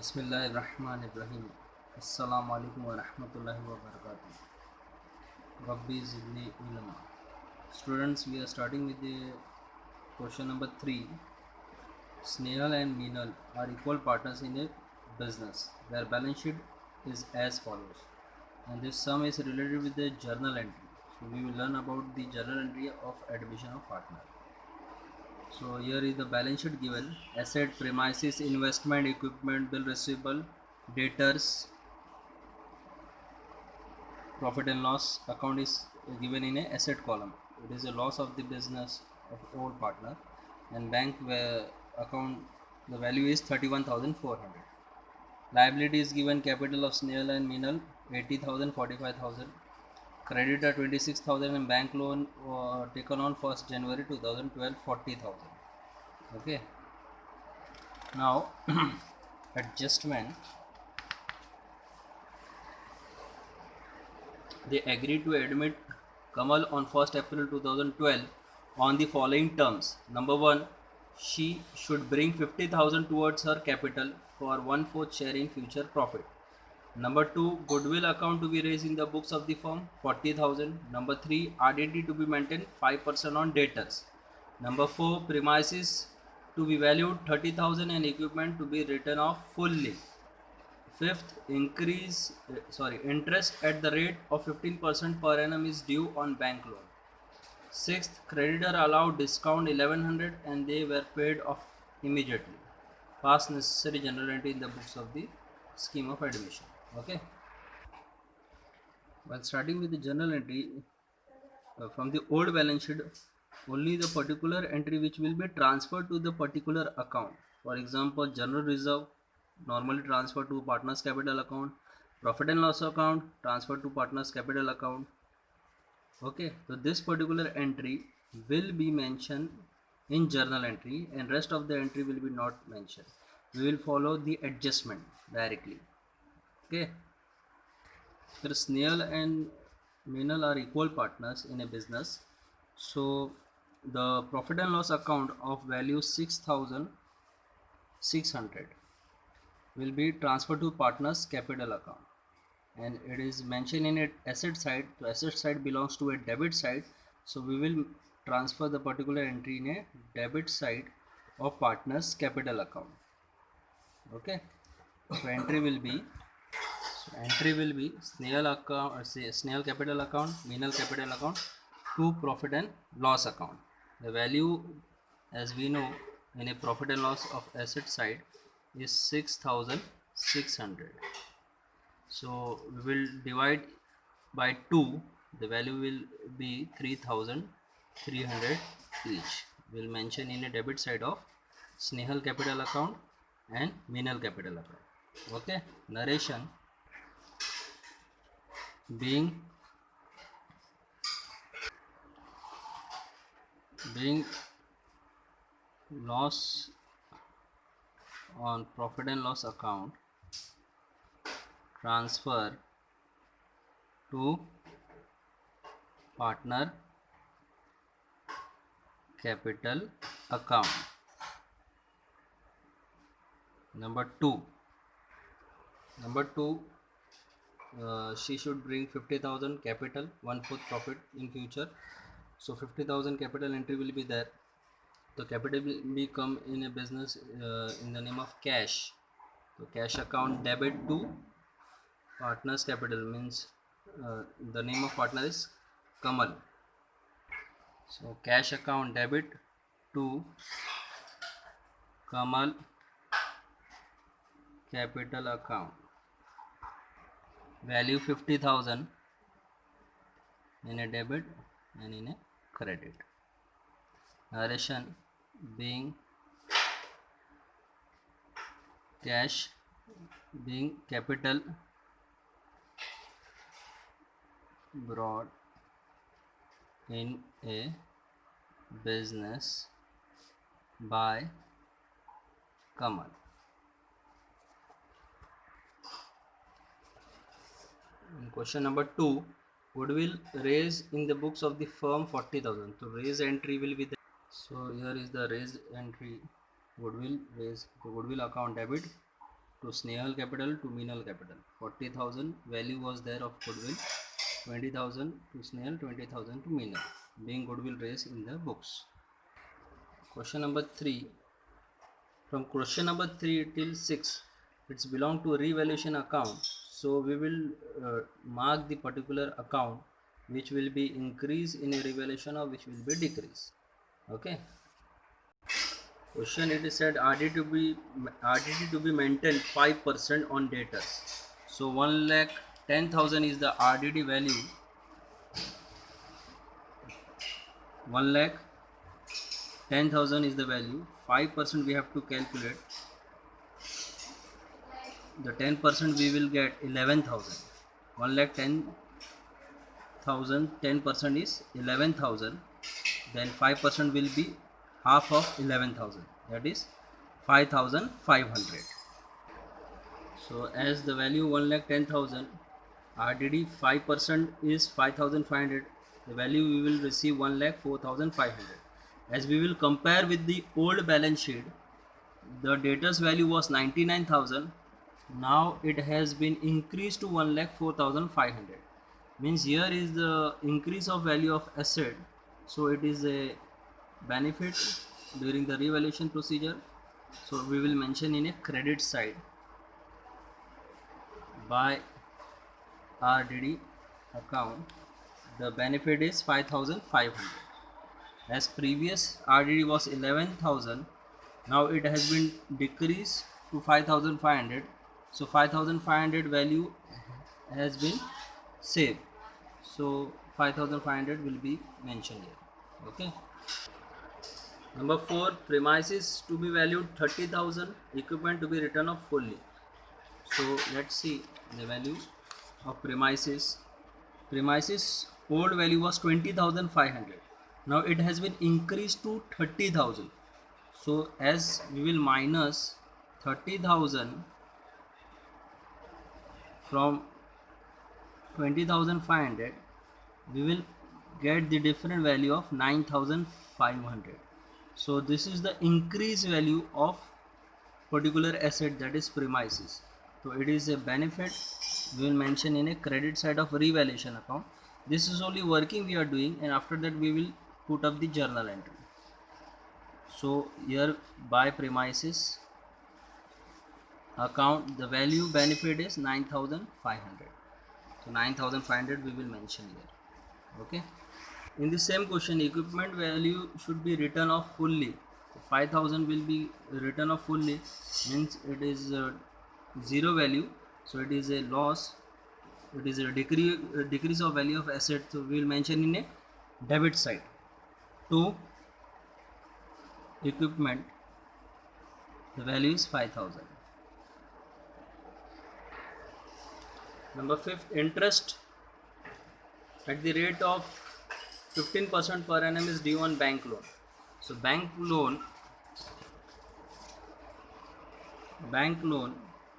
Bismillahirrahmanirrahim. Assalamu alaikum wa rahmatullahi wa barakatuh. Rabbi zidni ilma. Students, we are starting with the question number 3. Snehal and Meenal are equal partners in a business. Their balance sheet is as follows. And this sum is related with the journal entry. So we will learn about the journal entry of admission of partner. So here is the balance sheet given: asset, premises, investment, equipment, bill receivable, debtors. Profit and loss account is given in a asset column. It is a loss of the business of all partner, and bank account, the value is 31,400. Liability is given: capital of Snail and Meenal 80,000, 45,000. Creditor 26,000 and bank loan taken on 1st January 2012 40,000. Okay. Now adjustment. They agreed to admit Kamal on 1st April 2012 on the following terms. Number 1, she should bring 50,000 towards her capital for 1/4 share in future profit. Number 2, goodwill account to be raised in the books of the firm 40,000. Number 3, RDT to be maintained 5% on debtors. Number 4, premises to be valued 30,000 and equipment to be written off fully. Fifth, interest at the rate of 15% per annum is due on bank loan. Sixth, creditor allowed discount 1100 and they were paid off immediately. Pass necessary general entry in the books of the scheme of admission. Okay. While starting with the journal entry, from the old balance sheet, only the particular entry which will be transferred to the particular account. For example, general reserve normally transferred to partners capital account, profit and loss account transferred to partners capital account. Okay, so this particular entry will be mentioned in journal entry and rest of the entry will be not mentioned. We will follow the adjustment directly. Okay. The Snail and Meenal are equal partners in a business. So the profit and loss account of value 6,600 will be transferred to partners capital account, and it is mentioned in a asset side. The asset side belongs to a debit side, so we will transfer the particular entry in a debit side of partners capital account. Okay, so entry will be Snail account, Snail capital account, Meenal capital account to profit and loss account. The value, as we know, in a profit and loss of asset side is 6,600. So we will divide by 2. The value will be 3,300 each. We will mention in a debit side of Snehal capital account and Meenal capital account. Okay. Narration: being loss on profit and loss account transfer to partner capital account. Number 2, she should bring 50,000 capital, 1/4 profit in future. So 50,000 capital entry will be there. The capital will be come in a business in the name of cash. So cash account debit to partners capital means the name of partner is Kamal. So cash account debit to Kamal capital account, value 50,000 in a debit and in a credit. Narration: being cash, being capital brought in a business by Kamal. In question number 2, goodwill raised in the books of the firm 40,000. So raise entry will be there. So here is the raised entry: goodwill raised, goodwill account debit to Snehal Capital to Meenal Capital. 40,000 value was there of goodwill, 20,000 to Snehal, 20,000 to Meenal, being goodwill raised in the books. Question number 3. From question number 3 till 6, it's belong to revaluation account. So we will mark the particular account which will be increase in a revaluation or which will be decrease. Okay. Question, it is said RDD to be maintained 5% on debtors. So 1,10,000 is the RDD value. 1,10,000 is the value. 5% we have to calculate. The 10% we will get 11,000. 1,10,000, 10% is 11,000. Then 5% will be half of 11,000, that is 5,500. So as the value 1,10,000, RDD 5% is 5,500. The value we will receive 1,04,500. As we will compare with the old balance sheet, the debtors value was 99,000. Now it has been increased to 1,04,500. Means here is the increase of value of asset. So it is a benefit during the revaluation procedure. So we will mention in a credit side by RDD account. The benefit is 5,500. As previous RDD was 11,000, now it has been decreased to 5,500. So 5,500 value has been saved. So 5,500 will be mentioned here. Okay. Number 4, premises to be valued 30,000, equipment to be written off fully. So let's see the value of premises. Premises old value was 20,500. Now it has been increased to 30,000. So as we will minus 30,000 from 20,500, we will get the different value of 9,500. So this is the increased value of particular asset, that is premises. So it is a benefit we will mention in a credit side of revaluation account. This is only working we are doing, and after that we will put up the journal entry. So here by premises account, the value benefit is 9,500. So 9,500 we will mention here. Okay. In the same question, equipment value should be written off fully. 5,000 will be written off fully, means it is zero value. So it is a loss. It is a decrease of value of asset. So we will mention in a debit side. To equipment, the value is 5,000. Number 5, interest at the rate of 15% per annum is due on bank loan. So bank loan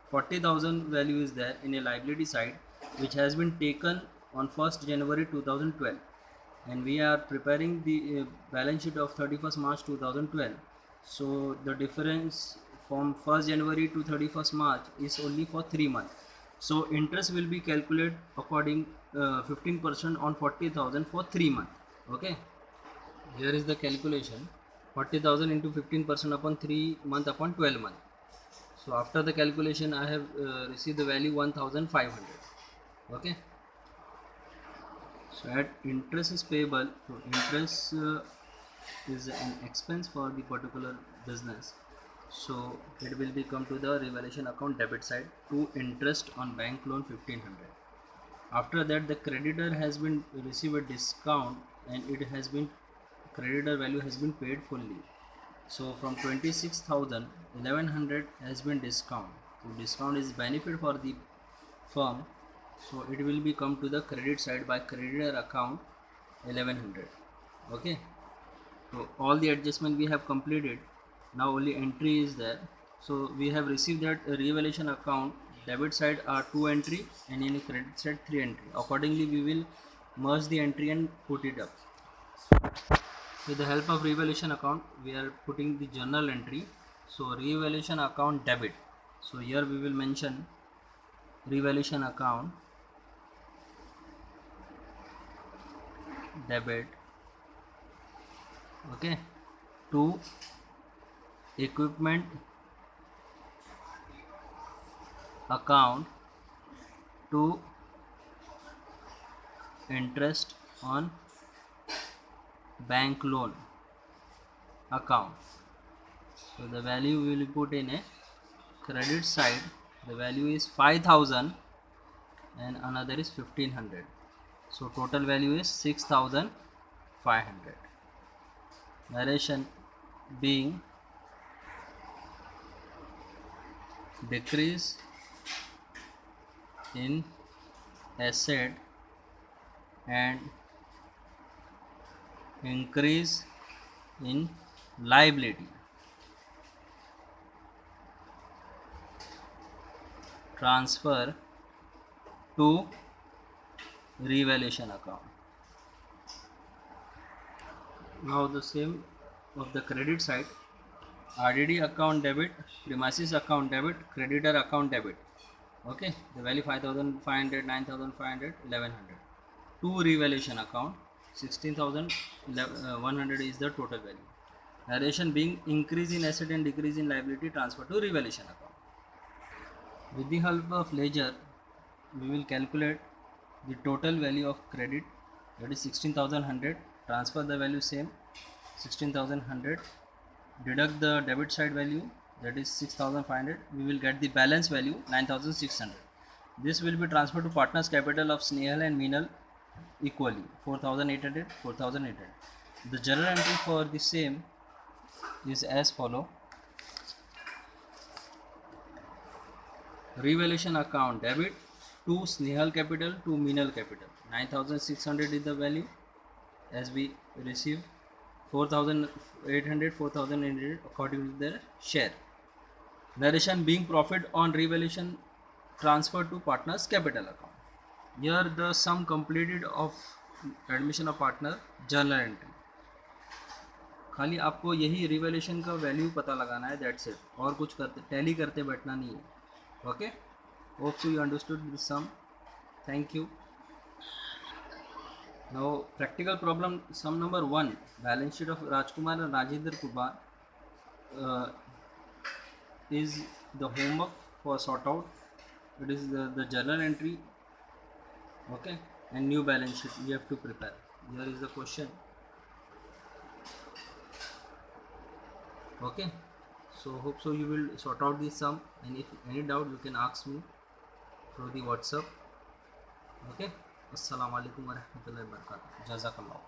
40,000 value is there in a liability side, which has been taken on 1st January 2012, and we are preparing the balance sheet of 31st March 2012. So the difference from 1st January to 31st March is only for 3 months. So interest will be calculated according 15% on 40,000 for 3 months. Okay, here is the calculation: 40,000 into 15% upon 3 month upon 12 month. So after the calculation, I have received the value 1,500. Okay. So at interest is payable. So interest is an expense for the particular business. So it will be come to the revaluation account debit side to interest on bank loan 1,500. After that, the creditor has been received a discount, and it has been creditor value has been paid fully. So from 26,000, 1,100 has been discount. So discount is benefit for the firm. So it will be come to the credit side by creditor account 1,100. Okay. So all the adjustment we have completed. Now only entry is there. So we have received that revaluation account debit side are 2 entry, and in credit side 3 entry. Accordingly, we will merge the entry and put it up. With the help of revaluation account, we are putting the journal entry. So revaluation account debit. So here we will mention revaluation account, debit, okay, to equipment account, to interest on bank loan account. So the value we will put in a credit side, the value is 5000 and another is 1500. So total value is 6500. Narration being decrease in asset and increase in liability. Transfer to revaluation account. Now the same of the credit side, RDD account debit, premises account debit, creditor account debit. Okay, the value 5500, 9500, 1100. To revaluation account, 16,100 is the total value. Narration being increase in asset and decrease in liability, transfer to revaluation account. With the help of ledger, we will calculate the total value of credit, that is 16,100. Transfer the value same 16,100. Deduct the debit side value, that is 6,500. We will get the balance value 9,600. This will be transferred to partners capital of Snehal and Meenal equally 4,800, 4,800. The journal entry for the same is as follow. Revaluation account debit to Snehal capital to Meenal capital. 9,600 is the value as we receive 4,800, 4,800 according to their share. Narration being profit on revaluation transfer to partners capital account. Here the sum completed of admission of partner journal entry. खाली आपको यही revaluation का value पता लगाना है, that's it, और कुछ करते टैली करते बैठना नहीं है. Okay, hope so you understood this sum. Thank you. Now practical problem sum number 1, balance sheet of Rajkumar and Rajendra Kumar is the homework for sort out. It is the journal entry, okay, and new balance sheet you have to prepare. Here is the question. Okay, so hope so you will sort out this sum, and if any doubt you can ask me through the WhatsApp. Okay, assalamu alaikum warahmatullahi wabarakatuh. Jazakallah.